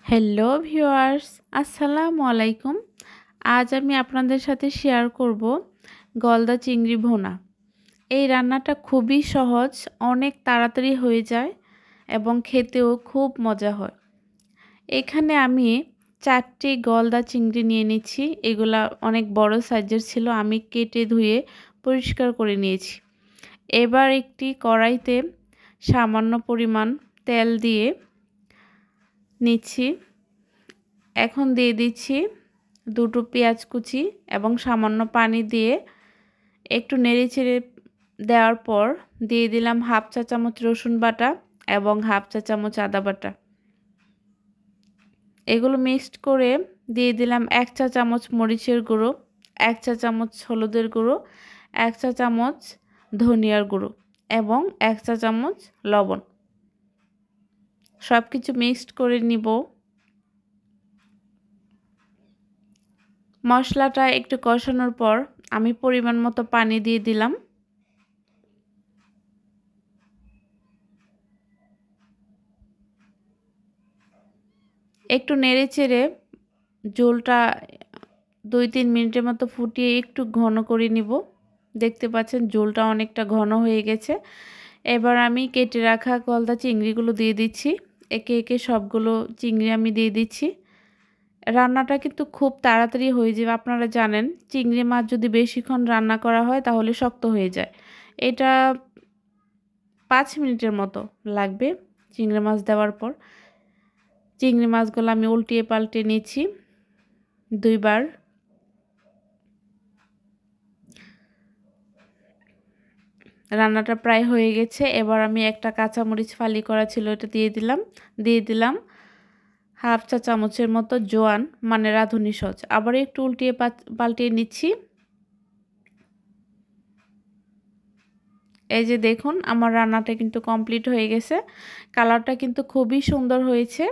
Hello viewers, আসসালামু আলাইকুম। আজ আমি আপনাদের সাথে শেয়ার করব গলদা চিংড়ি ভুনা। এই রান্নাটা খুবই সহজ, অনেক তাড়াতাড়ি হয়ে যায় এবং খেতেও খুব মজা হয়। এখানে আমি 4টি গলদা চিংড়ি নিয়ে নিচ্ছি। এগুলা অনেক বড় সাইজের ছিল, আমি কেটে ধুয়ে পরিষ্কার করে নিয়েছি। এবার একটি কড়াইতে সামান্য পরিমাণ তেল দিয়ে নিচ্ছি। এখন দিয়ে দিচ্ছি 2টো পেঁয়াজ কুচি এবং সামান্য পানি দিয়ে একটু নেড়েচেড়ে দেওয়ার পর দিয়ে দিলাম হাফ চা চামচ রসুন বাটা এবং হাফ চা চামচ আদা বাটা। এগুলো মিক্সড করে দিয়ে দিলাম 1 চা চামচ মরিচের গুঁড়ো, 1 চা চামচ হলুদের গুঁড়ো, 1 চা চামচ ধনিয়ার গুঁড়ো এবং 1 চা চামচ লবণ। সব কিছু মিক্সড করে নিব। মশলাটা একটু কষানোর পর আমি পরিমাণ মতো পানি দিয়ে দিলাম। একটু নেড়েচেড়ে ঝোলটা 2-3 মিনিটের মতো ফুটিয়ে একটু ঘন করে নিব। দেখতে পাচ্ছেন ঝোলটা অনেকটা ঘন হয়ে গেছে। এবার আমি কেটে রাখা গলদা চিংড়িগুলো দিয়ে দিচ্ছি। একে একে সবগুলো চিংড়ি আমি দিয়ে দিচ্ছি। রান্নাটা কিন্তু খুব তাড়াতাড়ি হয়ে যাবে। আপনারা জানেন চিংড়ি মাছ যদি বেশিক্ষণ রান্না করা হয় তাহলে শক্ত হয়ে যায়। এটা 5 মিনিটের মতো লাগবে চিংড়ি মাছ দেওয়ার পর। চিংড়ি মাছগুলো আমি উল্টিয়ে পাল্টে নিচ্ছি 2 বার। রান্নাটা প্রায় হয়ে গেছে। এবার আমি একটা কাঁচামরিচ ফালি করা ছিল এটা দিয়ে দিলাম হাফ চা চামচের মতো জোয়ান মানে রাঁধুনি সস। আবার একটু উল্টিয়ে পাল্টিয়ে নিচ্ছি। এই যে দেখুন আমার রান্নাটা কিন্তু কমপ্লিট হয়ে গেছে। কালারটা কিন্তু খুবই সুন্দর হয়েছে।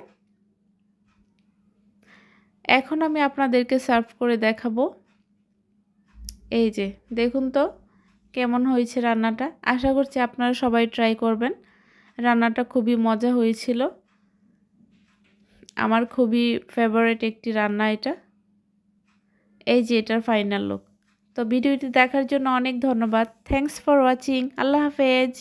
এখন আমি আপনাদেরকে সার্ভ করে দেখাবো। এই যে দেখুন তো কেমন হয়েছে রান্নাটা। আশা করছি আপনারা সবাই ট্রাই করবেন। রান্নাটা খুবই মজা হয়েছিল। আমার খুবই ফেভারিট একটি রান্না এটা। এই যে এটার ফাইনাল লুক। তো ভিডিওটি দেখার জন্য অনেক ধন্যবাদ। Thanks for watching. আল্লাহ হাফেজ।